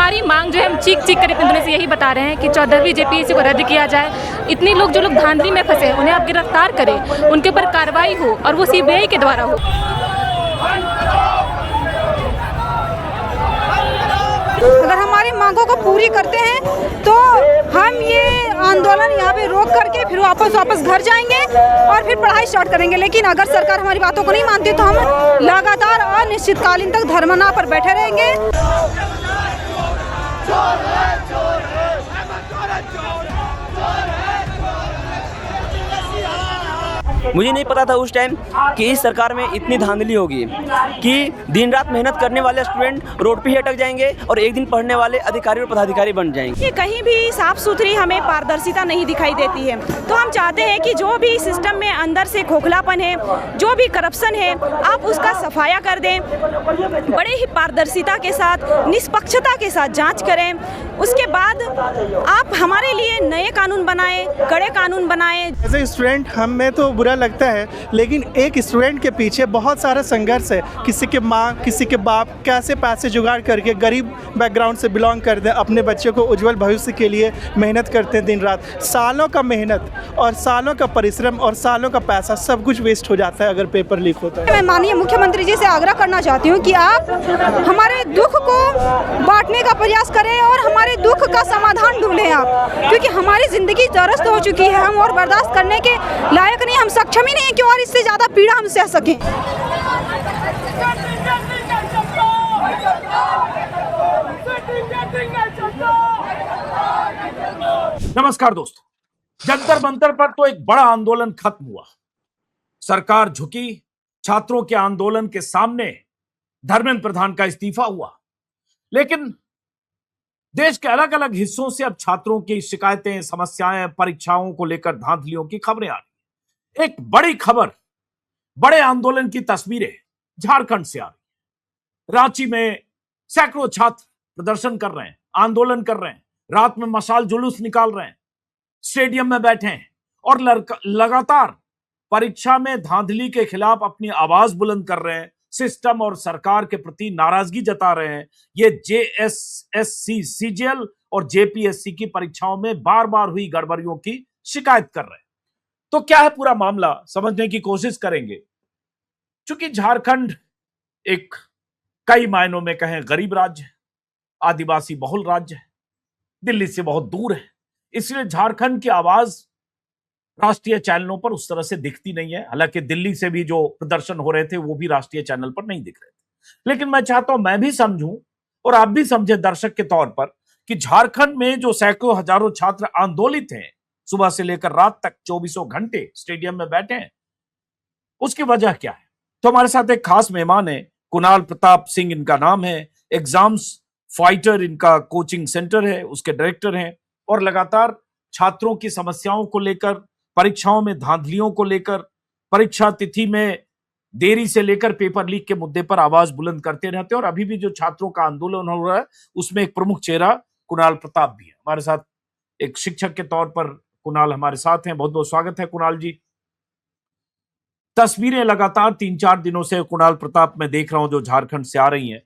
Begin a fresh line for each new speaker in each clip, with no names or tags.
हमारी मांग जो है हम चीख चीख कर इतने दिनों से यही बता रहे हैं कि 14वीं जेपीएससी को रद्द किया जाए। इतने लोग जो लोग धांधली में फंसे हैं उन्हें आप गिरफ्तार करें, उनके ऊपर कार्रवाई हो और वो सीबीआई के द्वारा हो।
अगर हमारी मांगों को पूरी करते हैं तो हम ये आंदोलन यहाँ पे रोक करके फिर वापस घर जाएंगे और फिर पढ़ाई स्टार्ट करेंगे। लेकिन अगर सरकार हमारी बातों को नहीं मानती तो हम लगातार अनिश्चितकालीन तक धरना पर बैठे रहेंगे।
मुझे नहीं पता था उस टाइम कि इस सरकार में इतनी धांधली होगी कि दिन रात मेहनत करने वाले स्टूडेंट रोड पे ही अटक जाएंगे और एक दिन पढ़ने वाले अधिकारी और पदाधिकारी बन जाएंगे।
ये कहीं भी साफ सुथरी हमें पारदर्शिता नहीं दिखाई देती है। तो हम चाहते हैं कि जो भी सिस्टम में अंदर से खोखलापन है, जो भी करप्शन है, आप उसका सफाया कर दें। बड़े ही पारदर्शिता के साथ, निष्पक्षता के साथ जाँच करें। उसके बाद आप हमारे लिए नए कानून बनाएं, कड़े कानून बनाएं।
एज ए स्टूडेंट हमें तो बुरा लगता है, लेकिन एक स्टूडेंट के पीछे बहुत सारा संघर्ष है। किसी के माँ, किसी के बाप कैसे पैसे जुगाड़ करके गरीब बैकग्राउंड से बिलोंग करते हैं, अपने बच्चे को उज्जवल भविष्य के लिए मेहनत करते हैं दिन रात। सालों का मेहनत और सालों का परिश्रम और सालों का पैसा सब कुछ वेस्ट हो जाता है अगर पेपर लीक होता है।
मैं माननीय मुख्यमंत्री जी से आग्रह करना चाहती हूँ कि आप हमारे दुख को बांटने का प्रयास करें और हमारे दुख का समाधान ढूंढें आप, क्योंकि हमारी ज़िंदगी त्रस्त हो चुकी है। हम और बर्दाश्त करने के लायक नहीं, हम सक्षम ही नहीं है कि और इससे ज़्यादा पीड़ा हम सह सकें।
नमस्कार दोस्तों, जंतर मंतर पर तो एक बड़ा आंदोलन खत्म हुआ, सरकार झुकी, छात्रों के आंदोलन के सामने धर्मेंद्र प्रधान का इस्तीफा हुआ। लेकिन देश के अलग अलग हिस्सों से अब छात्रों की शिकायतें, समस्याएं, परीक्षाओं को लेकर धांधलियों की खबरें आ रही। एक बड़ी खबर, बड़े आंदोलन की तस्वीरें झारखंड से आ रही। रांची में सैकड़ों छात्र प्रदर्शन कर रहे हैं, आंदोलन कर रहे हैं, रात में मशाल जुलूस निकाल रहे हैं, स्टेडियम में बैठे हैं और लगातार परीक्षा में धांधली के खिलाफ अपनी आवाज बुलंद कर रहे हैं, सिस्टम और सरकार के प्रति नाराजगी जता रहे हैं। ये जेएसएससी, सीजीएल और जेपीएससी की परीक्षाओं में बार बार हुई गड़बड़ियों की शिकायत कर रहे हैं। तो क्या है पूरा मामला, समझने की कोशिश करेंगे। चूंकि झारखंड एक कई मायनों में कहें गरीब राज्य है, आदिवासी बहुल राज्य है, दिल्ली से बहुत दूर है, इसलिए झारखंड की आवाज राष्ट्रीय चैनलों पर उस तरह से दिखती नहीं है। हालांकि दिल्ली से भी जो प्रदर्शन हो रहे थे वो भी राष्ट्रीय चैनल पर नहीं दिख रहे थे। लेकिन मैं चाहता हूं मैं भी समझूं और आप भी समझे दर्शक के तौर पर कि झारखंड में जो सैकड़ों हजारों छात्र आंदोलित हैं, सुबह से लेकर रात तक 24 घंटे स्टेडियम में बैठे हैं, उसकी वजह क्या है। तो हमारे साथ एक खास मेहमान है, कुणाल प्रताप सिंह इनका नाम है, एग्जाम्स फाइटर इनका कोचिंग सेंटर है, उसके डायरेक्टर हैं और लगातार छात्रों की समस्याओं को लेकर, परीक्षाओं में धांधलियों को लेकर, परीक्षा तिथि में देरी से लेकर पेपर लीक के मुद्दे पर आवाज बुलंद करते रहते हैं। और अभी भी जो छात्रों का आंदोलन हो रहा है उसमें एक प्रमुख चेहरा कुणाल प्रताप भी है। हमारे साथ एक शिक्षक के तौर पर कुणाल हमारे साथ हैं। बहुत बहुत स्वागत है कुणाल जी। तस्वीरें लगातार 3-4 दिनों से कुणाल प्रताप मैं देख रहा हूं जो झारखंड से आ रही हैं।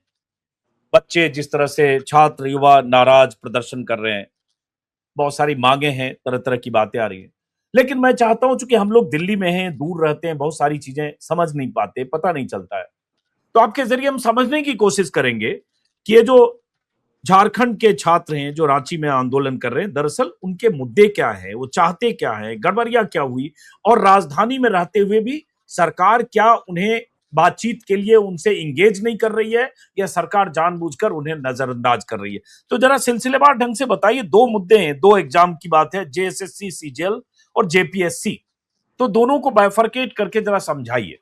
बच्चे जिस तरह से, छात्र युवा नाराज प्रदर्शन कर रहे हैं, बहुत सारी मांगे हैं, तरह तरह की बातें आ रही हैं। लेकिन मैं चाहता हूं, चूंकि हम लोग दिल्ली में हैं, दूर रहते हैं, बहुत सारी चीजें समझ नहीं पाते, पता नहीं चलता है, तो आपके जरिए हम समझने की कोशिश करेंगे कि ये जो झारखंड के छात्र हैं जो रांची में आंदोलन कर रहे हैं, दरअसल उनके मुद्दे क्या है, वो चाहते क्या है, गड़बड़ियां क्या हुई, और राजधानी में रहते हुए भी सरकार क्या उन्हें बातचीत के लिए उनसे इंगेज नहीं कर रही है या सरकार जानबूझकर उन्हें नजरअंदाज कर रही है। तो जरा सिलसिलेवार ढंग से बताइए। दो मुद्दे हैं, दो एग्जाम की बात है, जेएसएससी, सीजीएल और जेपीएससी, तो दोनों को बाइफरकेट करके जरा समझाइए।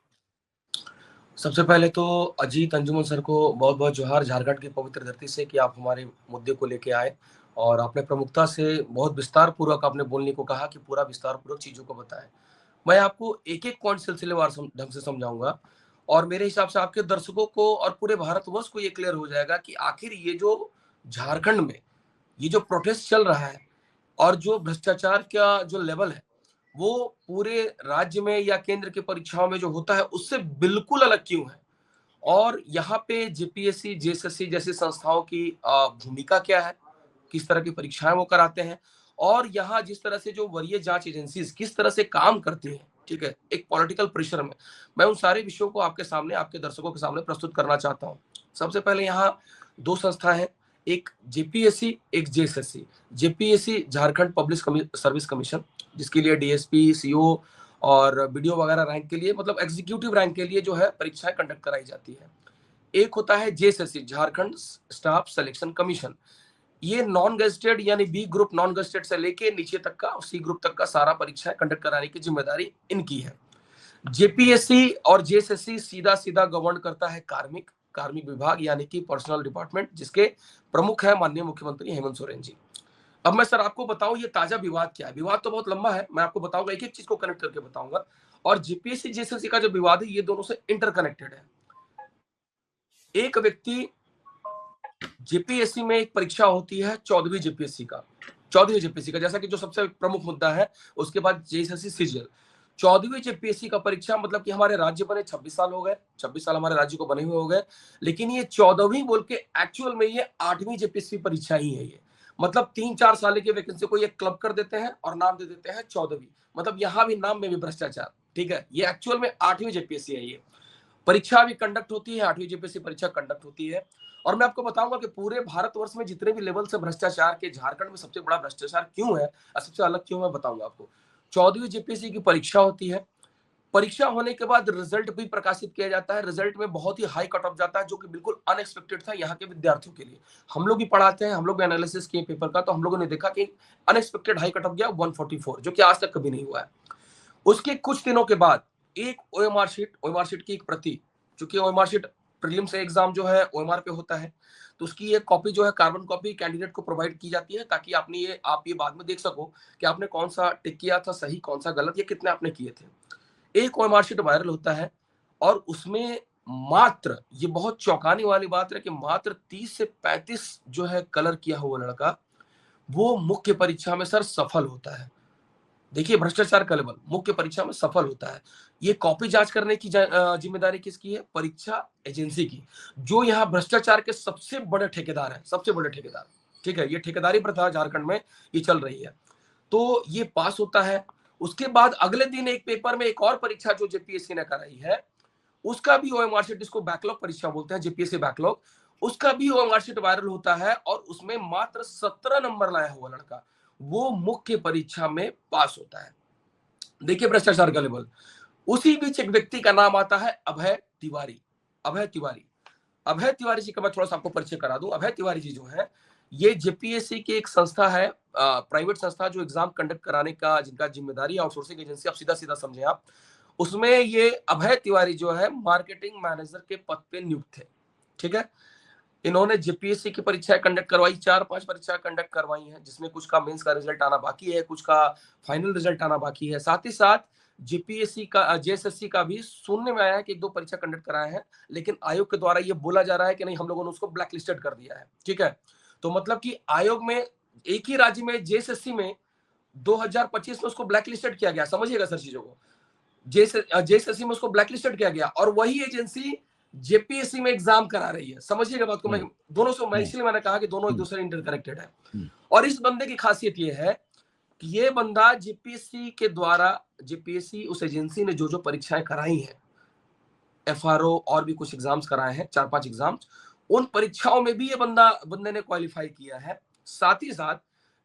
सबसे पहले तो अजीत अंजुमन सर को बहुत बहुत जोहार झारखंड की पवित्र धरती से कि आप हमारे मुद्दे को लेके आए और आपने प्रमुखता से बहुत विस्तार पूर्वक आपने बोलने को कहा कि पूरा विस्तार पूर्वक चीजों को बताएं। मैं आपको एक एक पॉइंट सिलसिलेवार ढंग से समझाऊंगा और मेरे हिसाब से आपके दर्शकों को और पूरे भारतवर्ष को ये क्लियर हो जाएगा कि आखिर ये जो झारखंड में ये जो प्रोटेस्ट चल रहा है और जो भ्रष्टाचार का जो लेवल है वो पूरे राज्य में या केंद्र की परीक्षाओं में जो होता है उससे बिल्कुल अलग क्यों है। और यहाँ पे जेपीएससी जेएसएससी जैसी संस्थाओं की भूमिका क्या है, किस तरह की परीक्षाएं वो कराते हैं, और यहाँ जिस तरह से जो वरीय जांच एजेंसीज किस तरह से काम करती हैं, ठीक है, एक पॉलिटिकल प्रेशर में, मैं उन सारे विषयों को आपके सामने, आपके दर्शकों के सामने प्रस्तुत करना चाहता हूँ। सबसे पहले यहाँ दो संस्था है, एक जेपीएससी, एक JSSC. JPSC Jharkhand public service commission, जिसके लिए डीएसपी, सीओ और बीडीओ वगैरह रैंक के लिए, मतलब एग्जीक्यूटिव रैंक के लिए जो है परीक्षाएं कंडक्ट कराई जाती है। एक होता है JSSC, Jharkhand staff selection commission. ये नॉन गजेटेड यानी बी ग्रुप नॉन गजेटेड से लेके नीचे तक का, सी ग्रुप तक का सारा परीक्षाएं कंडक्ट कराने की जिम्मेदारी इनकी है। जेपीएससी और जेएसएससी सीधा सीधा गवर्न करता है कार्मिक विभाग यानी कि पर्सनल डिपार्टमेंट, जिसके प्रमुख है माननीय मुख्यमंत्री हेमंत सोरेन जी। अब मैं सर आपको बताऊं ये ताजा विवाद क्या है। विवाद तो बहुत लंबा है, मैं आपको बताऊंगा, एक एक चीज को कनेक्ट करके बताऊंगा। और जेपीएससी जेएसएससी का जो विवाद है ये दोनों से इंटरकनेक्टेड है। एक व्यक्ति, जेपीएससी में एक परीक्षा होती है 14वीं जेपीएससी का, जैसा कि जो सबसे प्रमुख मुद्दा है। उसके बाद जेएसएससी सीजीएल। 14वीं जेपीएससी का परीक्षा, मतलब कि हमारे राज्य बने 26 साल हो गए, 26 साल हमारे राज्य को बने हुए हो गए, लेकिन ये 14वीं बोल के एक्चुअल में ये 8वीं जेपीएससी परीक्षा ही है। ये मतलब 3-4 साल की वैकेंसी को ये क्लब कर देते हैं और नाम दे देते हैं 14वीं। मतलब यहाँ भी नाम में भी भ्रष्टाचार, ठीक है। ये एक्चुअल में 8वीं जेपीएससी है। ये परीक्षा भी कंडक्ट होती है, 8वीं जेपीएससी परीक्षा कंडक्ट होती है। और मैं आपको बताऊंगा कि पूरे भारतवर्ष में जितने भी लेवल से भ्रष्टाचार के, झारखंड में सबसे बड़ा भ्रष्टाचार क्यों है और सबसे अलग क्यों, मैं बताऊंगा आपको। 14वीं जेपीएससी की परीक्षा होती है। परीक्षा होने के बाद रिजल्ट भी प्रकाशित किया जाता है। रिजल्ट में बहुत ही हाई कट ऑफ जाता है, जो कि बिल्कुल अनएक्सपेक्टेड था यहाँ के विद्यार्थियों के लिए। हम लोग भी पढ़ाते हैं, हम लोग भी एनालिसिस किए पेपर का, तो हम लोगों ने देखा कि अनएक्सपेक्टेड हाई कट ऑफ गया 144, जो कि आज तक कभी नहीं हुआ है। उसके कुछ दिनों के बाद एक ओएमआर शीट की एक प्रति, चूंकि ओएमआर शीट प्रीलिम से एग्जाम जो है ओएमआर पे होता है, तो उसकी एक कॉपी जो है, कार्बन कॉपी कैंडिडेट को प्रोवाइड की जाती है, ताकि आप ये बाद में देख सको कि आपने कौन सा टिक किया था सही, कौन सा गलत, या कितने आपने किए थे। एक ओएमआर शीट वायरल होता है और उसमें मात्र, ये बहुत चौंकाने वाली बात है कि मात्र 30 से 35 जो है कलर किया हुआ लड़का वो मुख्य परीक्षा में सर सफल होता है। देखिए भ्रष्टाचार का लेवल, मुख्य परीक्षा में सफल होता है। ये कॉपी जांच करने की जिम्मेदारी किसकी है? परीक्षा एजेंसी की, जो यहाँ भ्रष्टाचार के सबसे बड़े ठेकेदार है, सबसे बड़े ठेकेदार, ठीक है। ये ठेकेदारी प्रथा झारखंड में ये चल रही है। तो ये पास होता है। उसके बाद अगले दिन एक पेपर में एक और परीक्षा जो जेपीएससी ने कराई है, उसका भी ओएमआर शीट, जिसको बैकलॉग परीक्षा बोलते हैं, जेपीएससी बैकलॉग, उसका भी ओएमआर शीट वायरल होता है और उसमें मात्र 17 नंबर लाया हुआ लड़का वो मुख्य परीक्षा में पास होता है। देखिए भ्रष्टाचार का लेवल। उसी बीच एक व्यक्ति का नाम आता है अभय तिवारी। अभय तिवारी जी का मैं थोड़ा सा आपको परिचय करा दूं। अभय तिवारी जी जो है, ये जेपीएससी की एक संस्था है, प्राइवेट संस्था, जो एग्जाम कंडक्ट कराने का जिनका जिम्मेदारी आउटसोर्सिंग एजेंसी, आप सीधा सीधा समझे आप, उसमें ये अभय तिवारी जो है मार्केटिंग मैनेजर के पद पे नियुक्त थे, ठीक है। इन्होंने जेपीएससी की परीक्षाएं कंडक्ट करवाई, 4-5 परीक्षाएं कंडक्ट करवाई हैं, जिसमें कुछ का मेंस का रिजल्ट आना बाकी है, कुछ का फाइनल रिजल्ट आना बाकी है। साथ ही साथ जेपीएससी का, जेएसएससी का भी सुनने में आया है कि 1-2 परीक्षा कंडक्ट कराए हैं, लेकिन आयोग के द्वारा ये बोला जा रहा है कि नहीं, हम लोगों ने उसको ब्लैक लिस्टेड कर दिया है, ठीक है। तो मतलब कि आयोग में एक ही राज्य में, जेएसएससी में 2025 में उसको ब्लैक लिस्टेड किया गया, समझिएगा सर चीजों को। जेएसएससी में उसको ब्लैक लिस्टेड किया गया और वही एजेंसी जेपीएससी में एग्जाम करा रही है, समझिएगा बात को। मैं दोनों से, मैं इसलिए मैंने कहा कि दोनों एक दूसरे इंटरकनेक्टेड है। और इस बंदे की खासियत ये है कि ये बंदा जेपीएससी के द्वारा, जेपीएससी उस एजेंसी ने जो जो परीक्षाएं कराई हैं, एफआरओ और भी कुछ एग्जाम्स कराए हैं, 4-5 एग्जाम्स, उन परीक्षाओं में भी ये बंदे ने क्वालिफाई किया है। साथ ही साथ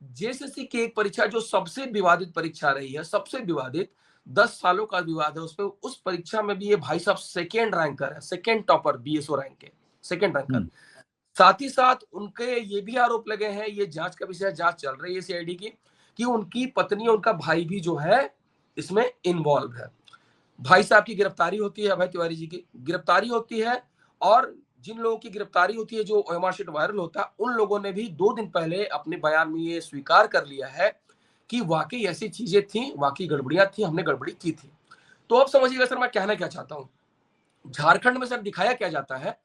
जेएसएससी की एक परीक्षा जो सबसे विवादित परीक्षा रही है, सबसे विवादित, 10 सालों का विवाद है उस पर, उस परीक्षा में भी ये भाई साहब सेकेंड रैंकर है, सेकेंड टॉपर बीएसओ रैंक के, सेकेंड रैंकर। साथ ही साथ उनके ये भी आरोप लगे हैं, ये जांच का विषय, जांच चल रही है सीआईडी की, कि उनकी पत्नी और उनका भाई भी जो है इसमें इन्वॉल्व है। भाई साहब की गिरफ्तारी होती है, अभय तिवारी जी की गिरफ्तारी होती है, और जिन लोगों की गिरफ्तारी होती है, जो ओएमआर शीट वायरल होता है, उन लोगों ने भी 2 दिन पहले अपने बयान में ये स्वीकार कर लिया है कि वाकई ऐसी चीजें थी, वाकई गड़बड़ियां थी, हमने गड़बड़ी की थी। तो अब समझिएगा सर मैं कहना क्या चाहता हूँ। झारखंड में सर दिखाया क्या जाता है?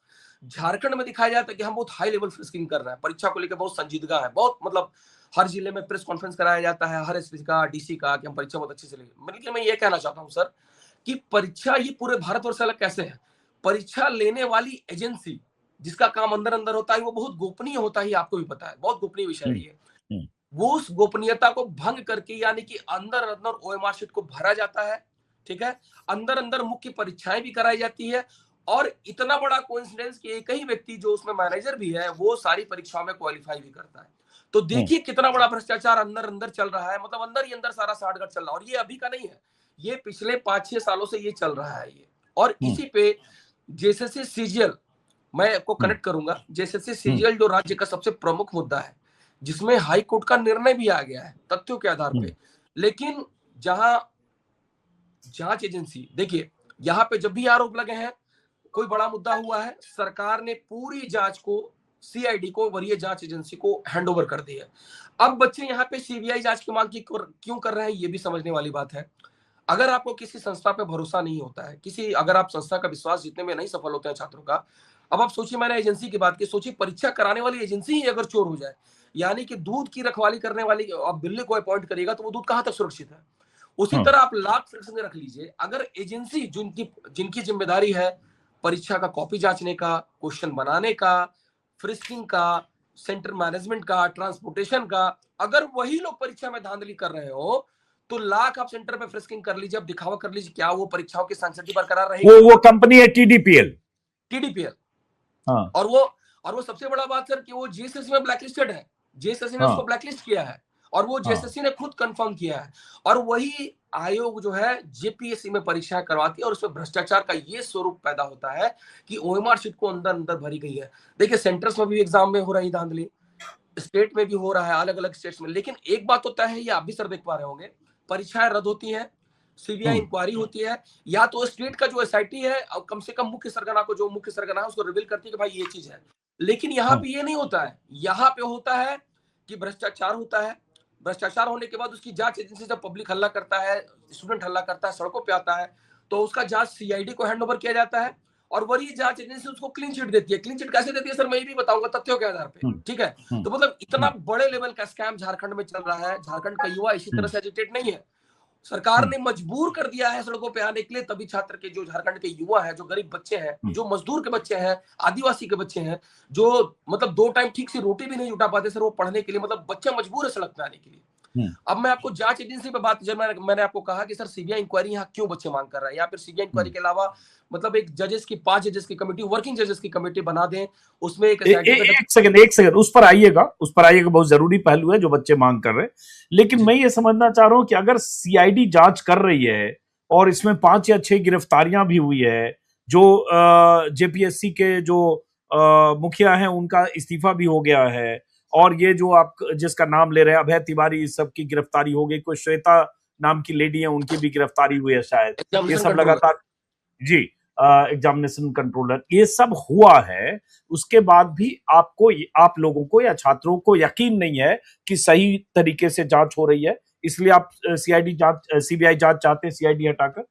झारखंड में दिखाया जाता है कि हम बहुत हाई लेवल फ्रिस्किंग कर रहे हैं, परीक्षा को लेकर बहुत संजीदगा है, बहुत, मतलब हर जिले में प्रेस कॉन्फ्रेंस कराया जाता है, हर एसपी का, डीसी का, कि हम परीक्षा बहुत अच्छे से लेंगे। मैं ये कहना चाहता हूँ सर कि परीक्षा ये पूरे भारतवर्ष से अलग कैसे है? परीक्षा लेने वाली एजेंसी जिसका काम अंदर अंदर होता है वो बहुत गोपनीय होता है, आपको भी पता है, बहुत गोपनीय विषय है ये। वो उस गोपनीयता को भंग करके यानी कि अंदर अंदर ओएमआर शीट को भरा जाता है, ठीक है, अंदर अंदर मुख्य परीक्षाएं भी कराई जाती है, और इतना बड़ा कोइंसिडेंस कि एक ही व्यक्ति जो उसमें मैनेजर भी है वो सारी परीक्षाओं में क्वालिफाई भी करता है। तो देखिए कितना बड़ा भ्रष्टाचार अंदर अंदर चल रहा है, मतलब अंदर ही अंदर सारा साठगढ़ चल रहा है। और ये अभी का नहीं है, ये पिछले 5-6 सालों से ये चल रहा है ये। और इसी पे जेएसएससी सीजीएल मैं आपको कनेक्ट करूंगा। जेएसएससी सीजीएल जो राज्य का सबसे प्रमुख मुद्दा है, जिसमें हाई कोर्ट का निर्णय भी आ गया है तथ्यों के आधार पे, लेकिन जहां जांच एजेंसी, देखिए यहां पे जब भी आरोप लगे हैं, कोई बड़ा मुद्दा हुआ है, सरकार ने पूरी जांच को सीआईडी को, वरीय जांच एजेंसी को हैंडओवर कर दिया। अब बच्चे यहाँ पे सीबीआई जांच की मांग क्यों कर रहे हैं, ये भी समझने वाली बात है। अगर आपको किसी संस्था पे भरोसा नहीं होता है, अगर आप संस्था का विश्वास जीतने में नहीं सफल होते हैं छात्रों का, अब आप सोचिए, मैंने एजेंसी की बात की, सोचिए परीक्षा कराने वाली एजेंसी ही अगर चोर हो जाए, यानी कि दूध की रखवाली करने वाली आप बिल्ली को अपॉइंट करिएगा तो वो दूध कहां तक सुरक्षित है। उसी तरह आप लाख फ्रिक्शन रख लीजिए, अगर एजेंसी जिनकी जिम्मेदारी है परीक्षा का कॉपी जांचने का, क्वेश्चन बनाने का, फ्रिस्किंग का, सेंटर मैनेजमेंट का, ट्रांसपोर्टेशन का, अगर वही लोग परीक्षा में धांधली कर रहे हो तो लाख आप सेंटर पे फ्रिस्किंग कर लीजिए, अब दिखावा कर लीजिए, क्या वो परीक्षाओं की सैंक्टिटी बरकरार रहेगी?
वो कंपनी है टीडीपीएल।
हाँ। और वो सबसे बड़ा बात सर कि वो जेएसएससी में ब्लैकलिस्टेड है, जेएसएससी ने उसको ब्लैकलिस्ट किया है, और वो जेएसएससी ने खुद कंफर्म किया है। और वही आयोग जो है जेपीएससी में परीक्षा करवाती है, और उसमें भ्रष्टाचार का ये स्वरूप पैदा होता है कि ओएमआर शीट को अंदर अंदर भरी गई है। देखिए सेंटर्स में भी एग्जाम में हो रही धांधली, स्टेट में भी हो रहा है, अलग अलग स्टेट्स में। लेकिन एक बात तो तय है, ये आप भी सर देख पा रहे होंगे, परीक्षाएं रद्द होती हैं, सीबीआई इंक्वायरी होती है, या तो स्टेट का जो एसआईटी है कम से कम मुख्य सरगना है उसको रिवील करती है कि भाई ये चीज है। लेकिन यहाँ पे ये नहीं होता है, यहाँ पे होता है कि भ्रष्टाचार होता है। भ्रष्टाचार होने के बाद उसकी जांच एजेंसी जब पब्लिक हल्ला करता है, स्टूडेंट हल्ला करता है, सड़कों पे आता है, तो उसका जांच सीआईडी को हैंडओवर किया जाता है, और वही जांच एजेंसी उसको क्लीन चिट देती है। क्लीन चिट कैसे देती है सर, मैं ये भी बताऊंगा तथ्यों के आधार पे, ठीक है। तो मतलब इतना बड़े लेवल का स्कैम झारखंड में चल रहा है। झारखंड का युवा इसी तरह से एजुकेटेड नहीं है, सरकार ने मजबूर कर दिया है सड़कों पे आने के लिए। तभी छात्र के, जो झारखंड के युवा है, जो गरीब बच्चे हैं, जो मजदूर के बच्चे हैं, आदिवासी के बच्चे हैं, जो मतलब 2 टाइम ठीक से रोटी भी नहीं जुटा पाते सर, वो पढ़ने के लिए, मतलब बच्चे मजबूर है सड़क पे आने के लिए। अब मैं आपको जांच एजेंसी पे बात, जब मैंने आपको कहा कि सर सीबीआई इंक्वायरी यहाँ क्यों बच्चे मांग कर रहे हैं, या फिर सीबीआई इंक्वायरी के अलावा मतलब एक 5 जजेस की कमेटी, वर्किंग जजेस की कमेटी बना दें, उसमें एक
सेकंड उस पर आइएगा, बहुत जरूरी पहलू है जो बच्चे मांग कर रहे हैं। लेकिन मैं ये समझना चाह रहा हूं कि अगर सीआईडी जांच कर रही है और इसमें 5 या 6 गिरफ्तारियां भी हुई है, जो जेपीएससी के जो मुखिया हैं उनका इस्तीफा भी हो गया है, और ये जो आप जिसका नाम ले रहे हैं अभय तिवारी, इस सब की गिरफ्तारी हो गई, कोई श्वेता नाम की लेडी है उनकी भी गिरफ्तारी हुई है शायद, ये सब लगातार जी एग्जामिनेशन कंट्रोलर, ये सब हुआ है। उसके बाद भी आप लोगों को या छात्रों को यकीन नहीं है कि सही तरीके से जांच हो रही है, इसलिए आप सीबीआई जांच चाहते हैं, सीआईडी हटाकर?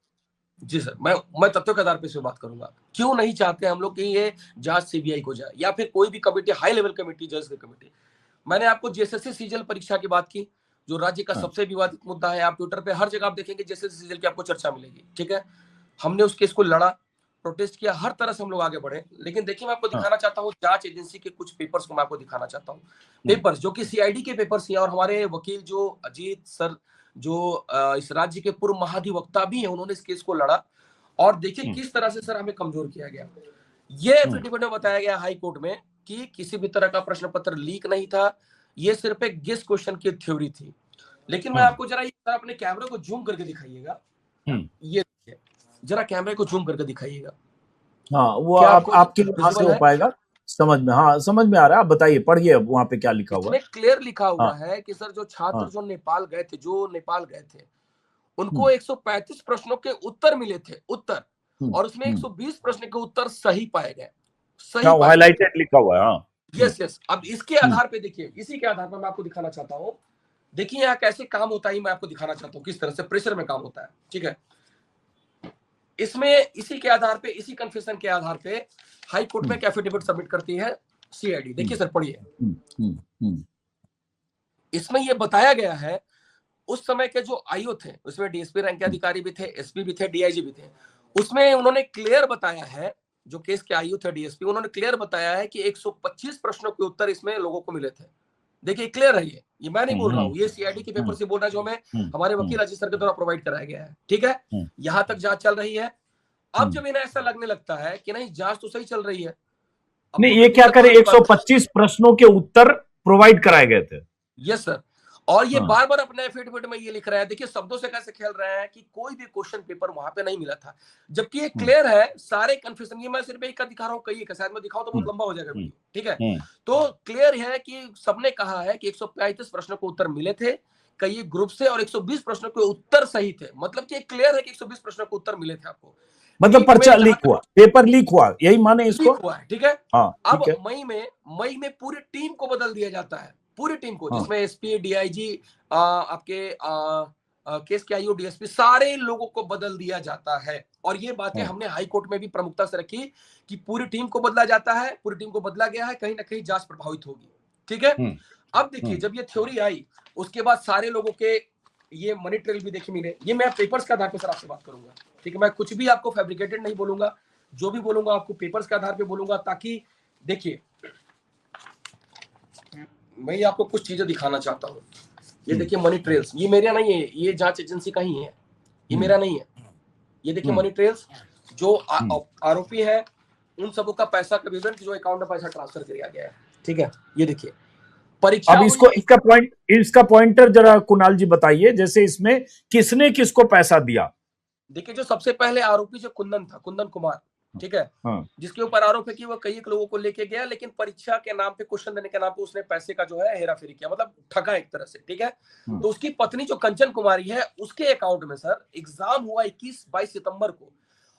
जी सर, मैं तथ्यों के आधार पर से बात करूंगा। क्यों नहीं चाहते हम लोग कि ये जांच सीबीआई को जाए, या फिर कोई भी कमेटी, हाई लेवल कमेटी, जज की कमेटी। मैंने आपको जेएसएससी सीजीएल परीक्षा की बात की, जो राज्य का सबसे विवादित मुद्दा है। आप ट्विटर पे हर जगह आप देखेंगे जेएसएससी सीजीएल की आपको चर्चा मिलेगी, ठीक है। हमने उस केस को लड़ा, प्रोटेस्ट किया, हर तरह से हम लोग आगे बढ़े। लेकिन देखिए मैं आपको दिखाना चाहता हूँ जांच एजेंसी के कुछ पेपर्स को मैं आपको दिखाना चाहता हूँ, पेपर्स जो कि सीआईडी के पेपर्स हैं। और हमारे वकील जो अजीत सर, जो इस राज्य के पूर्व महाधिवक्ता भी हैं, उन्होंने इस केस को लड़ा। और देखिए किस तरह से सर हमें कमजोर किया गया। ये एफिडेविट में बताया गया हाई कोर्ट में कि किसी भी तरह का प्रश्न पत्र लीक नहीं था, ये सिर्फ एक गेस क्वेश्चन की थ्योरी थी। लेकिन मैं आपको जरा अपने कैमरे को जूम करके दिखाइएगा, ये जरा कैमरे को जूम करके दिखाइएगा।
हाँ, वो आपके वहां से हो पाएगा समझ में? हाँ समझ में आ रहा है, आप बताइए, पढ़िए वहां पे क्या लिखा हुआ है।
क्लियर लिखा हुआ है कि सर जो छात्र जो नेपाल गए थे, उनको 135 प्रश्नों के उत्तर मिले थे, उत्तर, और उसमें 120 प्रश्न के उत्तर सही पाए गए, सही
हाइलाइटेड लिखा हुआ है। हाँ
यस। अब इसके आधार पे देखिए, इसी के आधार पर मैं आपको दिखाना चाहता हूँ। देखिए यहाँ कैसे काम होता है, मैं आपको दिखाना चाहता हूँ किस तरह से प्रेशर में काम होता है, ठीक है। इसमें इसी के आधार पे, इसी कन्फेशन के आधार पे हाई कोर्ट में एफिडेविट सबमिट करती है सीआईडी। देखिए सर पढ़िए, इसमें यह बताया गया है उस समय के जो आईओ थे, उसमें डीएसपी रैंक के अधिकारी भी थे, एसपी भी थे, डीआईजी भी थे। उसमें उन्होंने क्लियर बताया है जो केस के आयु थे डीएसपी, उन्होंने क्लियर बताया है कि 125 प्रश्नों के उत्तर इसमें लोगों को मिले थे। देखिए क्लियर है, ये मैं नहीं बोल रहा हूँ, ये सीआईडी के पेपर से बोल रहा है जो हमें हमारे वकील अजीत सर के द्वारा प्रोवाइड कराया गया है। ठीक है, यहां तक जांच चल रही है। अब जब इन्हें ऐसा लगने लगता है कि नहीं जांच तो सही चल रही है,
नहीं ये क्या करे, 125 प्रश्नों के उत्तर प्रोवाइड कराए गए थे।
यस सर, और ये बार बार अपने एफिडेविट में ये लिख रहा है, देखिए शब्दों से कैसे खेल रहे हैं कि कोई भी क्वेश्चन पेपर वहां पे नहीं मिला था, जबकि ये क्लियर है सारे कंफ्यूजन। ये मैं सिर्फ एक का दिखा रहा हूँ, कई का शायद मैं दिखाऊं तो बहुत लंबा हो जाएगा वीडियो। ठीक है, तो क्लियर है कि सबने कहा है कि 135 प्रश्नों के उत्तर मिले थे कई ग्रुप से, और 120 प्रश्नों के उत्तर सही थे। मतलब कि क्लियर है कि 120 प्रश्नों के उत्तर मिले थे आपको,
मतलब पर्चा लीक हुआ, पेपर लीक हुआ, यही माने इसको
हुआ है। ठीक है, अब
ठीक है।
मई में पूरी टीम को बदल दिया जाता है, पूरी टीम को, जिसमें एसपी, डीआईजी, आपके केस के आईओ, डीएसपी, सारे लोगों को बदल दिया जाता है। और ये बातें हमने हाई कोर्ट में भी प्रमुखता से रखी कि पूरी टीम को बदला जाता है, पूरी टीम को बदला गया है, कहीं ना कहीं जांच प्रभावित होगी। ठीक है, अब देखिए जब ये थ्योरी आई उसके बाद सारे लोगों के ये मनी ट्रेल भी देखिए मिले। ये मैं पेपर्स के आधार पर सर आपसे बात करूंगा। ठीक है, मैं कुछ भी आपको फैब्रिकेटेड नहीं बोलूंगा, जो भी बोलूंगा आपको पेपर्स के आधार पे बोलूंगा, ताकि देखिए मैं आपको कुछ चीजें दिखाना चाहता हूँ। ये देखिए मनी ट्रेल्स, ये मेरा नहीं है, ये जांच एजेंसी का ही है, ये मेरा नहीं है। ये देखिए मनी ट्रेल्स, जो आरोपी है उन सबों का पैसा का विवरण, जो अकाउंट में पैसा ट्रांसफर किया गया है। ठीक है, ये देखिए परीक्षा।
अब इसका पॉइंटर जरा कुणाल जी बताइए, जैसे इसमें किसने किसको पैसा दिया।
देखिए जो सबसे पहले आरोपी जो कुंदन था, कुंदन कुमार, ठीक है, जिसके ऊपर आरोप है कि वो कई लोगों को लेके गया, लेकिन परीक्षा के नाम पे, क्वेश्चन देने के नाम पे उसने पैसे का जो है हेराफेरी किया, मतलब ठगा एक तरह से। ठीक है, तो उसकी पत्नी जो कंचन कुमारी है, उसके अकाउंट में सर एग्जाम हुआ 21-22 सितंबर को,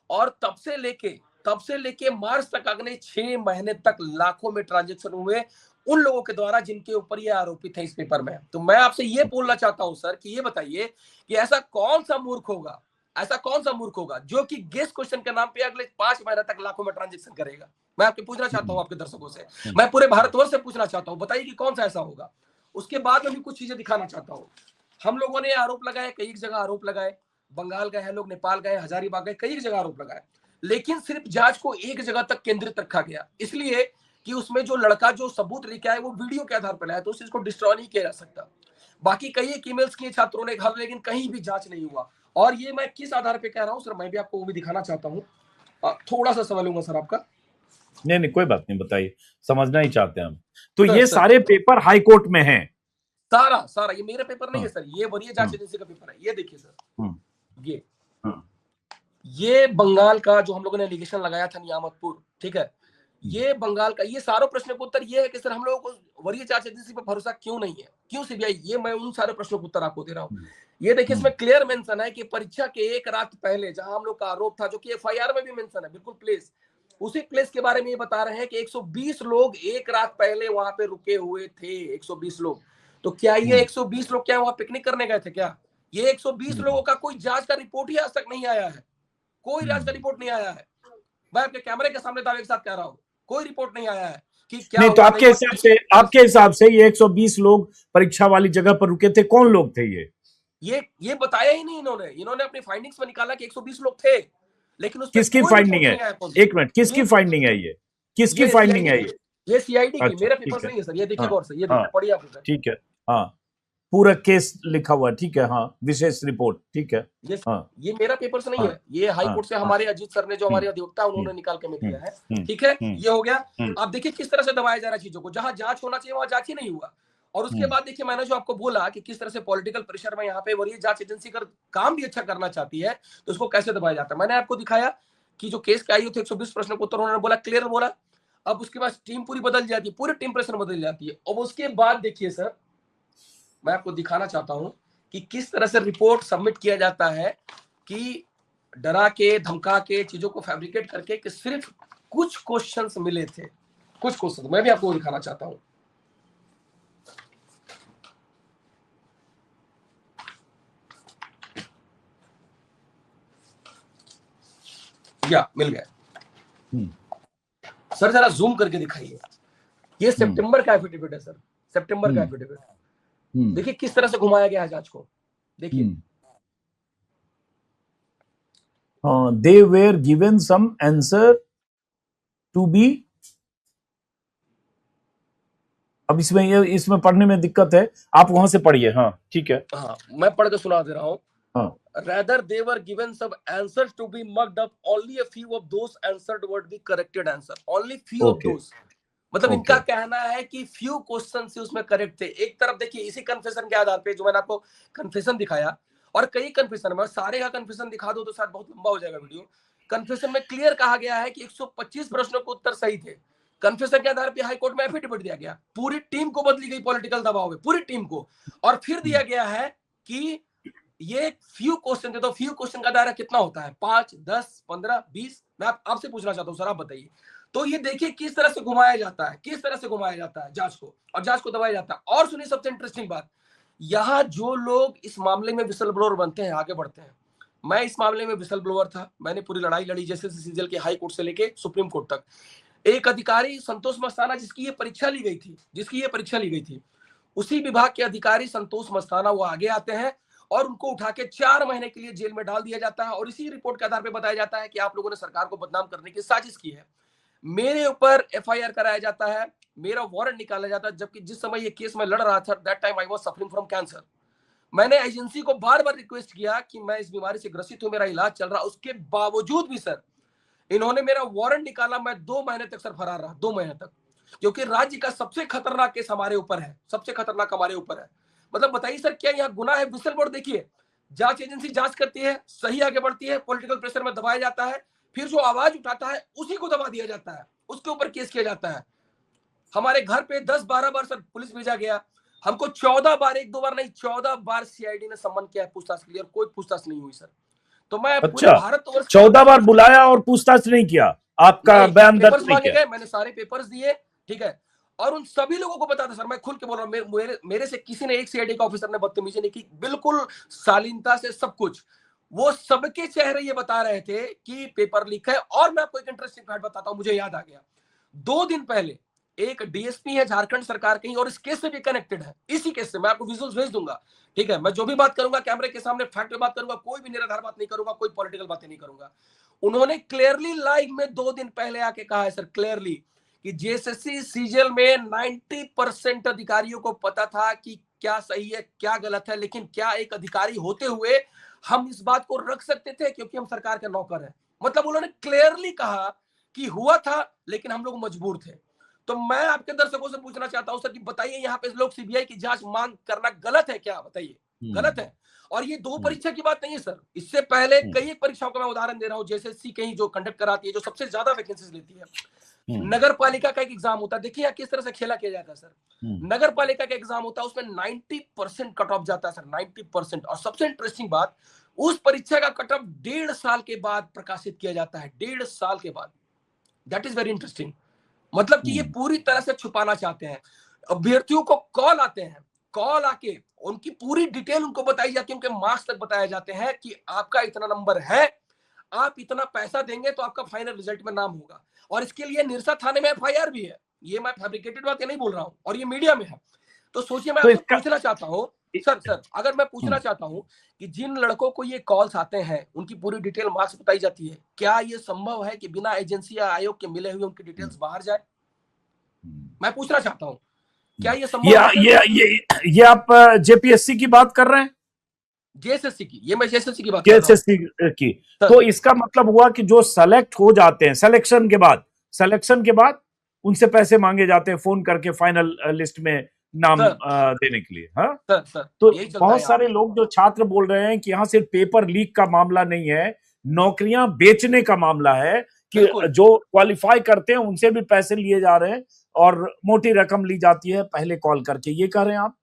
और तब से लेके मार्च तक अगले 6 महीने तक लाखों में ट्रांजेक्शन हुए उन लोगों के द्वारा जिनके ऊपर ये आरोपित है इस पेपर में। तो मैं आपसे ये बोलना चाहता हूं सर कि ये बताइए कि ऐसा कौन सा मूर्ख होगा जो कि गेस्ट क्वेश्चन के नाम पे अगले 5 महीने तक लाखों में ट्रांजेक्शन करेगा। मैं आपके पूछना चाहता हूं, आपके दर्शकों से, मैं पूरे भारतवर्ष से पूछना चाहता हूं, बताइए कि कौन सा ऐसा होगा। उसके बाद में भी कुछ चीजें दिखाना चाहता हूं। हम लोगों ने आरोप लगाए, कई जगह आरोप लगाए, बंगाल गए हैं लोग, नेपाल गए, हजारीबाग गए, कई जगह आरोप लगाए, लेकिन सिर्फ जांच को एक जगह तक केंद्रित रखा गया, इसलिए कि उसमें जो लड़का जो सबूत लेके आया वो वीडियो के आधार पर लाया, तो उस चीज को डिस्ट्रॉय नहीं किया जा सकता। बाकी कई एक ईमेल्स किए छात्रों ने घर, लेकिन कहीं भी जांच नहीं हुआ। और ये मैं किस आधार पे कह रहा हूं सर, मैं भी आपको वो भी दिखाना चाहता हूं। थोड़ा सा समय लूंगा सर आपका।
नहीं कोई बात नहीं, बताइए, समझना ही चाहते हैं हम। तो ये सारे पेपर हाई कोर्ट में हैं,
सारा ये मेरा पेपर नहीं है सर, ये वरीय जांच एजेंसी का पेपर है। ये देखिए सर, ये बंगाल का जो हम लोगों ने एलिगेशन लगाया था नियामतपुर, ठीक है, ये बंगाल का, ये सारे प्रश्नों का उत्तर ये है कि सर हम लोगों को वरीय जांच एजेंसी पर भरोसा क्यों नहीं है, क्यों सीबीआई, ये मैं उन सारे प्रश्नों का उत्तर आपको दे रहा हूँ। ये देखिए इसमें क्लियर मेंशन है कि परीक्षा के एक रात पहले जहां हम लोग का आरोप था, जो कि एफआईआर में भी मेंशन है, बिल्कुल प्लेस, उसी प्लेस के बारे में ये बता रहे हैं कि 120 लोग एक रात पहले वहां पे रुके हुए थे, 120 लोग। तो क्या ये 120 लोग क्या वहां पिकनिक करने गए थे क्या? ये 120 लोगों का कोई जांच का रिपोर्ट ही आज तक नहीं आया है, कोई जांच का रिपोर्ट नहीं आया है। मैं आपके कैमरे के सामने दावे के साथ कह रहा हूं, कोई रिपोर्ट नहीं आया है कि क्या
नहीं। तो आपके हिसाब से ये 120 लोग परीक्षा वाली जगह पर रुके थे, कौन लोग थे
ये बताया ही नहीं इन्होंने अपनी फाइंडिंग्स में निकाला कि 120 लोग थे, लेकिन उस
किसकी फाइंडिंग है? एक मिनट, किसकी फाइंडिंग है ये? किसकी फाइंडिंग है
ये सीआईडी की, मेरा पेपर नहीं है सर, ये देखिए गौर से, ये देखिए, पढ़िए आप।
ठीक है, हाँ, पूरा केस लिखा हुआ, ठीक है, हाँ, विशेष रिपोर्ट, ठीक है,
ये मेरा पेपर से नहीं है, ये हाई कोर्ट से हमारे अजीत सर ने, जो हमारे अधिवक्ता उन्होंने निकाल के में दिया है। ठीक है, ये हो गया। आप देखिए किस तरह से दबाया जा रहा है चीजों को, जहां जांच होना चाहिए वहां जांच ही नहीं हुआ। और उसके बाद देखिए मैंने जो आपको बोला कि किस तरह से पॉलिटिकल प्रेशर में यहाँ पे वरीय जांच एजेंसी अगर काम भी अच्छा करना चाहती है तो उसको कैसे दबाया जाता है। मैंने आपको दिखाया कि जो केस के आयु थे 120 प्रश्नों को उत्तर उन्होंने बोला, क्लियर बोला। अब उसके बाद टीम पूरी बदल जाती है, पूरी टीम प्रेशर बदल जाती है। और उसके बाद देखिए सर, मैं आपको दिखाना चाहता हूं कि किस तरह से रिपोर्ट सबमिट किया जाता है, कि डरा के, धमका के, चीजों को फैब्रिकेट करके, कि सिर्फ कुछ क्वेश्चंस मिले थे, कुछ क्वेश्चंस मैं भी आपको दिखाना चाहता हूं। या मिल गया सर, जरा जूम करके दिखाइए। ये सितंबर का एफिडेविट है सर, सितंबर का एफिडेविट। देखिए किस तरह से घुमाया गया है जांच को, देखिए।
they were given some answer to be, अब इसमें पढ़ने में दिक्कत है, आप वहां से पढ़िए। हाँ ठीक है,
हाँ मैं पढ़ के सुना दे रहा हूँ।
हाँ।
Rather they were given some answers to be mucked up. Only a few of those answered were the corrected answer. Only few of those. मतलब इनका कहना है कि few क्वेश्चन से उसमें करेक्ट थे। एक तरफ देखिए इसी कन्फेशन के आधार पे जो मैंने आपको कन्फेशन दिखाया, और कई कन्फेशन में सारे का कन्फेशन दिखा दो तो शायद बहुत लंबा हो जाएगा वीडियो। कन्फेशन में क्लियर कहा गया है कि 125 प्रश्नों के उत्तर सही थे। कन्फेशन के आधार पे हाई कोर्ट में एफिडेविट दिया गया, पूरी टीम को बदली गई पॉलिटिकल दबाव में, पूरी टीम को, और फिर दिया गया है कि ये फ्यू क्वेश्चन थे। तो फ्यू क्वेश्चन का दायरा कितना होता है? 5, 10, 15, 20? मैं आपसे पूछना चाहता हूँ सर, आप बताइए। तो ये देखिए किस तरह से घुमाया जाता है, किस तरह से घुमाया जाता है जांच को, और जांच को दबाया जाता है। और सुनिए सबसे इंटरेस्टिंग बात, यहाँ जो लोग इस मामले में विसल ब्लोअर बनते हैं, आगे बढ़ते हैं, मैं इस मामले में विसल ब्लोअर था, मैंने पूरी लड़ाई लड़ी जैसे सीजीएल के हाई कोर्ट से लेके सुप्रीम कोर्ट तक। एक अधिकारी संतोष मस्ताना जिसकी ये परीक्षा ली गई थी, उसी विभाग के अधिकारी संतोष मस्ताना वो आगे आते हैं और उनको उठा के 4 महीने के लिए जेल में डाल दिया जाता है। और इसी रिपोर्ट के आधार पर बताया जाता है कि आप लोगों ने सरकार को बदनाम करने की साजिश की है। मेरे ऊपर एफआईआर कराया जाता है, मेरा वारंट निकाला जाता है, जबकि जिस समय ये केस मैं लड़ रहा था, that time I was suffering from cancer. मैंने एजेंसी को बार बार रिक्वेस्ट किया कि मैं इस बीमारी से ग्रसित हूं, मेरा इलाज चल रहा, उसके बावजूद भी सर इन्होंने मेरा वारंट निकाला। मैं 2 महीने तक सर फरार रहा, 2 महीने तक, क्योंकि राज्य का सबसे खतरनाक केस हमारे ऊपर है, सबसे खतरनाक हमारे ऊपर है। मतलब बताइए सर क्या यहाँ गुनाह है? विसल बोर्ड देखिए, जांच एजेंसी जांच करती है, सही आगे बढ़ती है, पॉलिटिकल प्रेशर में दबाया जाता है, फिर जो आवाज उठाता है उसी को दबा दिया जाता है, उसके ऊपर केस किया जाता है। हमारे घर पे 10-12 बार सर पुलिस भेजा गया, हमको 14 बार, 1-2 बार नहीं 14 बार सीआईडी ने सम्मन किया है पूछताछ के लिए, और कोई पूछताछ नहीं हुई सर। तो मैं पूरे भारत
14 बार बुलाया और पूछताछ नहीं किया, आपका बयान दर्ज नहीं किया?
मैंने सारे पेपर्स दिए, ठीक है, और उन सभी लोगों को पता था सर, मैं खुल के बोल रहा हूँ, मेरे से किसी ने, एक सीआईडी का ऑफिसर ने बदतमीजी नहीं की, बिल्कुल शालीनता से सब कुछ। वो सबके चेहरे ये बता रहे थे कि पेपर लीक है। और मैं आपको एक इंटरेस्टिंग फैक्ट बताता हूँ, मुझे याद आ गया, 2 दिन पहले एक डीएसपी है झारखंड सरकार की, और इस केस से भी कनेक्टेड है, इसी केस से, मैं आपको विजुअल्स भेज दूंगा, ठीक है। मैं जो भी बात करूंगा कैमरे के सामने फैक्ट पे बात करूंगा, कोई भी निराधार बात नहीं करूंगा, कोई पॉलिटिकल बातें नहीं करूंगा। उन्होंने क्लियरली लाइव में 2 दिन पहले आके कहा है सर, क्लियरली, कि जेएसएससी सीजीएल में 90% अधिकारियों को पता था कि क्या सही है क्या गलत है, लेकिन क्या एक अधिकारी होते हुए हम इस बात को रख सकते थे क्योंकि हम सरकार के नौकर हैं। मतलब उन्होंने क्लियरली कहा कि हुआ था लेकिन हम लोग मजबूर थे। तो मैं आपके दर्शकों से पूछना चाहता हूं सर कि बताइए यहाँ पे लोग सीबीआई की जांच मांग करना गलत है क्या? बताइए, गलत है। और ये 2 परीक्षा की बात नहीं है सर, इससे पहले कई परीक्षाओं का मैं उदाहरण दे रहा हूँ। जेएसएससी कहीं जो कंडक्ट कराती है, जो सबसे ज्यादा वैकेंसीज लेती है, नगर पालिका का एक एग्जाम होता है, देखिए यहाँ किस तरह से खेला किया जाता है सर। नगर पालिका का एग्जाम होता है, उसमें 90% कट ऑफ जाता है सर, 90%। और सबसे इंटरेस्टिंग बात, उस परीक्षा का कट ऑफ 1.5 साल के बाद प्रकाशित किया जाता है, 1.5 साल के बाद। That is very interesting. मतलब कि ये पूरी तरह से छुपाना चाहते हैं। अभ्यर्थियों को कॉल आते हैं, कॉल आके उनकी पूरी डिटेल उनको बताई जाती है, उनके मार्क्स तक बताए जाते हैं कि आपका इतना नंबर है, आप इतना पैसा देंगे तो आपका फाइनल रिजल्ट में नाम होगा। और इसके लिए निरसा थाने में एफआईआर भी है, ये मैं फैब्रिकेटेड बातें नहीं बोल रहा हूँ, और ये मीडिया में है। तो सोचिए, मैं आपसे पूछना चाहता हूँ सर, अगर मैं पूछना चाहता हूँ कि जिन लड़कों को ये कॉल्स आते हैं, उनकी पूरी डिटेल मार्क्स बताई जाती है, क्या ये संभव है कि बिना एजेंसी या आयोग के मिले हुए उनकी डिटेल्स बाहर जाए? मैं पूछना चाहता हूँ, क्या ये संभव है?
ये आप जेपीएससी की बात कर रहे हैं?
जेएसएससी की, ये मैं जेएसएससी की बात कर रहा हूं।
जेएसएससी की, तो इसका मतलब हुआ कि जो सेलेक्ट हो जाते हैं, सिलेक्शन के बाद उनसे पैसे मांगे जाते हैं फोन करके फाइनल लिस्ट में नाम देने के लिए। हाँ तो बहुत सारे लोग जो छात्र बोल रहे हैं कि यहाँ सिर्फ पेपर लीक का मामला नहीं है, नौकरियां बेचने का मामला है, कि जो क्वालिफाई करते हैं उनसे भी पैसे लिए जा रहे हैं और मोटी रकम ली जाती है पहले कॉल करके। ये कह रहे हैं आप?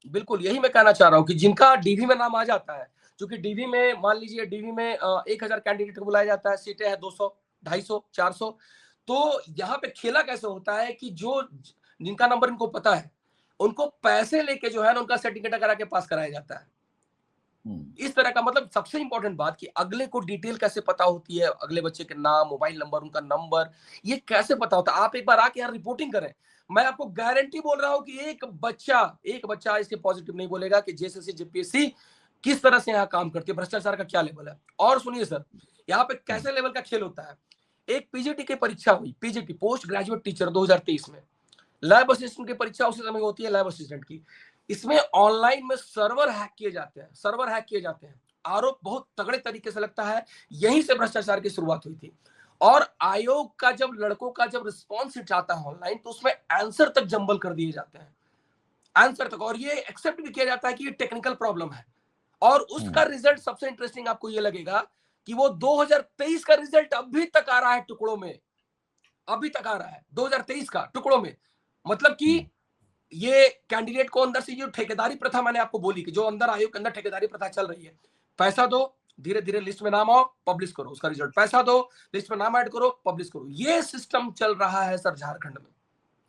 बिल्कुल,
यही मैं कहना चाह रहा हूँ कि जिनका डीवी में नाम आ जाता है, क्योंकि डीवी में, मान लीजिए डीवी में 1000 कैंडिडेट को बुलाया जाता है, सीटें हैं 200, 250, 400। तो यहाँ पे खेला कैसे होता है कि जो जिनका नंबर इनको पता है, उनको पैसे लेके जो है ना, उनका सर्टिफिकेट करा के पास कराया जाता है। इस तरह का, मतलब सबसे इंपॉर्टेंट बात कि अगले को डिटेल कैसे पता होती है, अगले बच्चे के नाम, मोबाइल नंबर, उनका नंबर, ये कैसे पता होता है। आप एक बार आके यहाँ रिपोर्टिंग करें, मैं आपको गारंटी बोल रहा हूं कि एक बच्चा इसके पॉजिटिव नहीं बोलेगा कि जेएसएससी जेपीएससी किस तरह से यहाँ काम करती है, भ्रष्टाचार का क्या लेवल है। और सुनिए सर, यहाँ पे कैसे लेवल का खेल होता है। एक पीजीटी की परीक्षा हुई, पीजीटी पोस्ट ग्रेजुएट टीचर 2023 में, लैब असिस्टेंट की परीक्षा उसी समय होती है लैब असिस्टेंट की। इसमें ऑनलाइन में सर्वर हैक किए जाते हैं, सर्वर हैक किए जाते हैं। आरोप बहुत तगड़े तरीके से लगता है, यहीं से भ्रष्टाचार की शुरुआत हुई थी। और आयोग का जब लड़कों का जब रिस्पॉन्स हिट आता है ऑनलाइन, तो उसमें आंसर तक जंबल कर दिए जाते हैं, आंसर तक, और ये एक्सेप्ट भी किया जाता है कि ये टेक्निकल प्रॉब्लम है। और उसका रिजल्ट सबसे इंटरेस्टिंग आपको ये लगेगा कि वो 2023 का रिजल्ट अभी तक आ रहा है टुकड़ों में, अभी तक आ रहा है 2023 का टुकड़ों में। मतलब कि ये कैंडिडेट को अंदर से जो ठेकेदारी प्रथा मैंने आपको बोली कि जो अंदर आयोग के अंदर ठेकेदारी प्रथा चल रही है, पैसा दो, धीरे धीरे लिस्ट में नाम आओ, पब्लिश करो उसका रिजल्ट, पैसा दो, लिस्ट में नाम ऐड करो, पब्लिश करो। ये सिस्टम चल रहा है सर झारखंड में,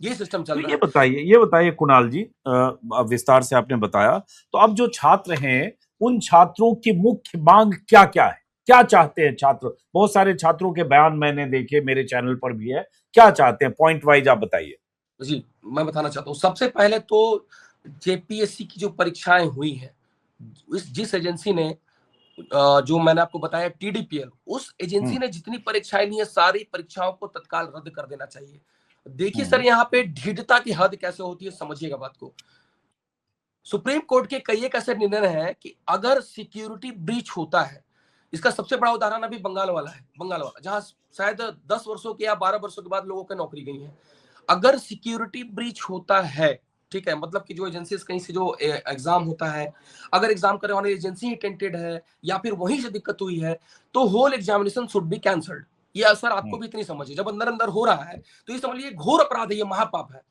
ये सिस्टम चल रहा है।
ये बताइए कुणाल जी, विस्तार से आपने बताया, तो अब जो छात्र हैं उन छात्रों की मुख्य मांग क्या क्या है, क्या चाहते हैं छात्र? बहुत सारे छात्रों के बयान मैंने देखे, मेरे चैनल पर भी है, क्या चाहते हैं पॉइंट वाइज आप बताइए।
जी मैं बताना चाहता हूँ, सबसे पहले तो जेपीएससी की जो परीक्षाएं हुई हैं, जिस एजेंसी ने जो मैंने आपको बताया टीडीपीएल, उस एजेंसी ने जितनी परीक्षाएं ली है सारी परीक्षाओं को तत्काल रद्द कर देना चाहिए। देखिए सर, यहाँ पे ढीठता की हद कैसे होती है, समझिएगा बात को। सुप्रीम कोर्ट के कई एक ऐसे निर्णय हैं कि अगर सिक्योरिटी ब्रीच होता है, इसका सबसे बड़ा उदाहरण अभी बंगाल वाला है, बंगाल वाला जहां शायद 10 वर्षों के या 12 वर्षों के बाद लोगों की नौकरी गई है। अगर सिक्योरिटी ब्रीच होता है, ठीक है, मतलब कि जो एजेंसी कहीं से जो एग्जाम होता है, अगर एग्जाम करने वाली एजेंसी ही टेंटेड है या फिर वहीं से दिक्कत हुई है, तो whole examination should be cancelled. ये असर आपको भी इतनी समझिए, जब अंदर अंदर हो रहा है तो ये समझ लीजिए घोर अपराध है, ये महापाप है।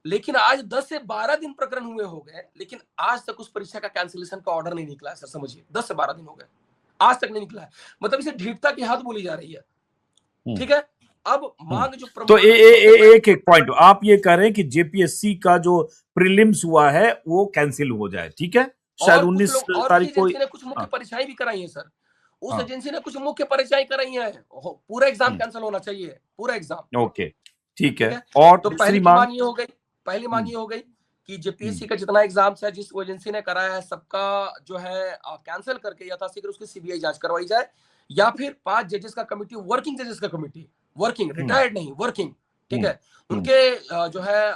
लेकिन आज 10 से 12 दिन प्रकरण हुए हो गए, लेकिन आज तक उस परीक्षा का कैंसिलेशन का ऑर्डर नहीं निकला है सर, समझिए 10 से 12 दिन हो गए, आज तक नहीं निकला है। मतलब इसे ढीठता की हद बोली जा रही है, ठीक है। अब मांग जो
तो एक पॉइंट आप ये कह रहे हैं कि जेपीएससी का जो प्रीलिम्स हुआ है वो कैंसिल हो जाए, ठीक है, शायद 19 तारीख को
कुछ मुख्य परीक्षाएं भी कराई है सर, उस एजेंसी ने कुछ मुख्य परीक्षाएं कराई है, पूरा एग्जाम कैंसिल होना चाहिए, पूरा एग्जाम।
ओके, ठीक है। और
तो पहली मांग ये हो गई, पहली मांग ये हो गई कि जेपीएससी का जितना एग्जाम्स है, जिस एजेंसी ने कराया है, सबका जो है कैंसिल करके यथाशीघ्र उसकी सीबीआई जांच करवाई जाए, या फिर 5 जजेस का कमिटी, वर्किंग जजेस का कमिटी, वर्किंग, रिटायर्ड नहीं, वर्किंग, ठीक है, उनके जो है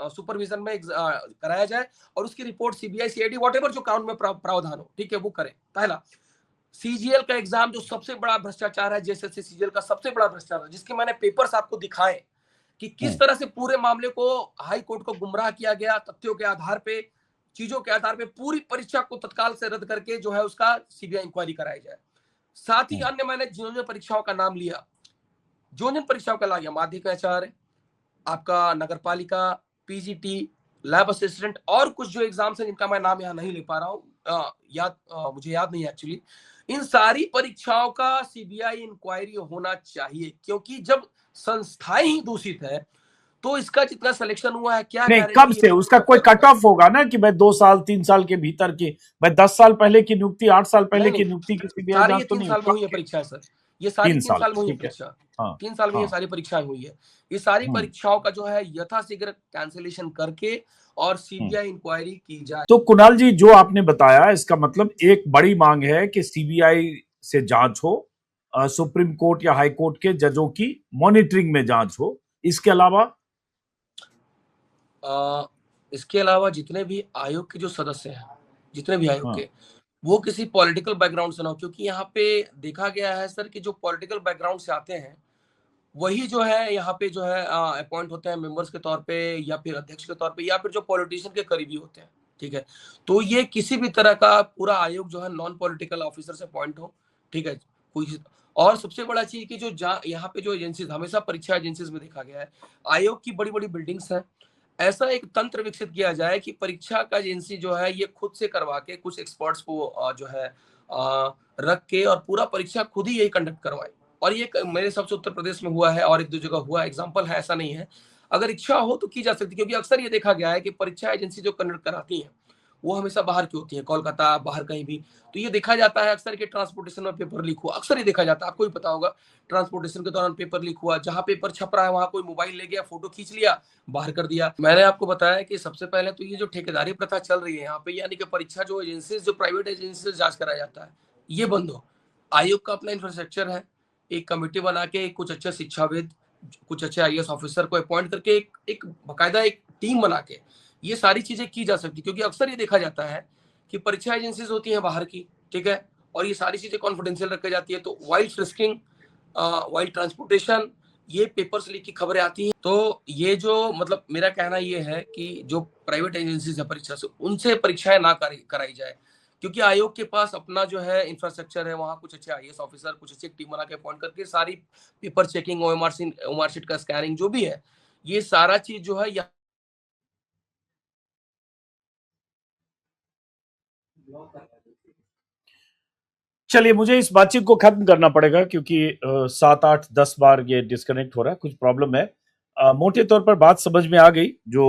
सुपरविजन में कराया जाए और उसकी रिपोर्ट सीबीआई सीआईडी व्हाटएवर जो कानून में प्रावधान हो, ठीक है, वो करे। पहला सीजीएल का एग्जाम जो सबसे बड़ा भ्रष्टाचार है, जेएसएससी सीजीएल का सबसे बड़ा भ्रष्टाचार, जिसके मैंने पेपर्स आपको दिखाए कि किस तरह से पूरे मामले को हाई कोर्ट को गुमराह किया गया, तथ्यों के आधार पे, चीजों के आधार पे पूरी परीक्षा को तत्काल से रद्द करके जो है उसका सीबीआई इंक्वायरी कराई जाए। साथ ही अन्य मैंने जिन परीक्षाओं का नाम लिया, जो परीक्षाओं का लाया, माध्यमिक आचार्य, आपका नगरपालिका, पीजीटी, लैब असिस्टेंट और कुछ जो एग्जाम्स हैं जिनका मैं नाम यहाँ नहीं ले पा रहा हूँ, मुझे याद नहीं है एक्चुअली, इन सारी परीक्षाओं का सीबीआई इंक्वायरी होना चाहिए, क्योंकि जब संस्थाएं ही दूषित है तो इसका जितना सिलेक्शन हुआ है, क्या
नहीं, कब से उसका कोई कट ऑफ होगा ना कि भाई 2 साल 3 साल के भीतर की, भाई 10 साल पहले की नियुक्ति, 8 साल पहले की नियुक्ति की सीबीआई जांच तो नहीं?
3 साल में हुई है परीक्षा सर, ये सारी 3 साल में हुई है परीक्षा, 3 साल में ये सारी परीक्षाएं हुई है। ये सारी परीक्षाओं का जो है यथाशीघ्र कैंसिलेशन करके और सीबीआई इंक्वायरी की जाए।
तो कुणाल जी, जो आपने बताया इसका मतलब एक बड़ी मांग है कि सीबीआई से जांच हो, सुप्रीम कोर्ट या हाई कोर्ट के जजों की मॉनिटरिंग में जांच हो। इसके
अलावा जितने भी आयोग के जो सदस्य हैं, जितने भी आयोग के, वो किसी पॉलिटिकल बैकग्राउंड से ना हो, क्योंकि यहाँ पे देखा गया है सर कि जो पॉलिटिकल बैकग्राउंड से आते हैं वही जो है यहाँ पे जो है अपॉइंट होते हैं मेंबर्स के तौर पे, या फिर अध्यक्ष के तौर पे, या फिर जो पॉलिटिशियन के करीबी होते हैं, ठीक है। तो ये किसी भी तरह का पूरा आयोग जो है नॉन पॉलिटिकल ऑफिसर से अपॉइंट हो, ठीक है, कोई। और सबसे बड़ा चीज की जो यहाँ पे जो एजेंसीज, हमेशा परीक्षा एजेंसीज में देखा गया है, आयोग की बड़ी बड़ी बिल्डिंग्स हैं, ऐसा एक तंत्र विकसित किया जाए कि परीक्षा का एजेंसी जो है ये खुद से करवा के कुछ एक्सपर्ट्स को जो है रख के और पूरा परीक्षा खुद ही यही कंडक्ट करवाए। और ये मेरे हिसाब से उत्तर प्रदेश में हुआ है और 1-2 जगह हुआ, एग्जाम्पल है, ऐसा नहीं है। अगर इच्छा हो तो की जा सकती है, क्योंकि अक्सर ये देखा गया है कि परीक्षा एजेंसी जो कंडक्ट कराती है वो हमेशा बाहर की होती है, कोलकाता, बाहर कहीं भी। तो ये देखा जाता है अक्सर कि ट्रांसपोर्टेशन में पेपर लीक हुआ, अक्सर ये देखा जाता है, आपको भी पता होगा, ट्रांसपोर्टेशन के दौरान पेपर लीक हुआ, जहां पेपर छप रहा है वहां कोई मोबाइल ले गया, फोटो खींच लिया, बाहर कर दिया। मैंने आपको बताया कि सबसे पहले तो ये जो ठेकेदारी प्रथा चल रही है यहाँ पे, यानी कि परीक्षा जो एजेंसी, जो प्राइवेट एजेंसी से जांच कराया जाता है, ये बंद हो। आयोग का अपना इंफ्रास्ट्रक्चर है, एक कमेटी बना के कुछ अच्छे शिक्षाविद, कुछ अच्छे आईएएस ऑफिसर को अपॉइंट करके एक बाकायदा एक टीम बना के ये सारी चीजें की जा सकती, क्योंकि अक्सर ये देखा जाता है कि परीक्षा एजेंसीज होती हैं बाहर की, ठीक है, और ये सारी चीजें कॉन्फिडेंशियल रखी जाती है, तो वाइल्ड फ्रिस्किंग, वाइल्ड ट्रांसपोर्टेशन, ये पेपर्स लीक की खबरें आती हैं। तो ये जो मतलब मेरा कहना ये है कि जो प्राइवेट एजेंसीज है परीक्षा से, उनसे परीक्षाएं ना कराई जाए, क्योंकि आयोग के पास अपना जो है इंफ्रास्ट्रक्चर है, वहाँ कुछ अच्छे आईएएस ऑफिसर, कुछ अच्छी टीम बना के अपॉइंट करके सारी पेपर चेकिंग, ओएमआर शीट का स्कैनिंग जो भी है, ये सारा चीज जो है
चलिए, मुझे इस बातचीत को खत्म करना पड़ेगा क्योंकि 7, 8, 10 बार ये डिस्कनेक्ट हो रहा है, कुछ प्रॉब्लम है। मोटे तौर पर बात समझ में आ गई जो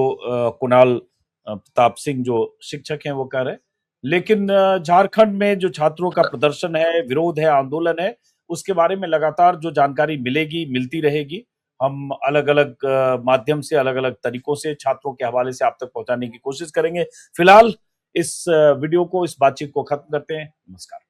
कुणाल प्रताप सिंह जो शिक्षक हैं वो कह रहे हैं, लेकिन झारखंड में जो छात्रों का प्रदर्शन है, विरोध है, आंदोलन है, उसके बारे में लगातार जो जानकारी मिलेगी, मिलती रहेगी। हम अलग अलग माध्यम से, अलग अलग तरीकों से छात्रों के हवाले से आप तक पहुंचाने की कोशिश करेंगे। फिलहाल इस वीडियो को, इस बातचीत को खत्म करते हैं। नमस्कार।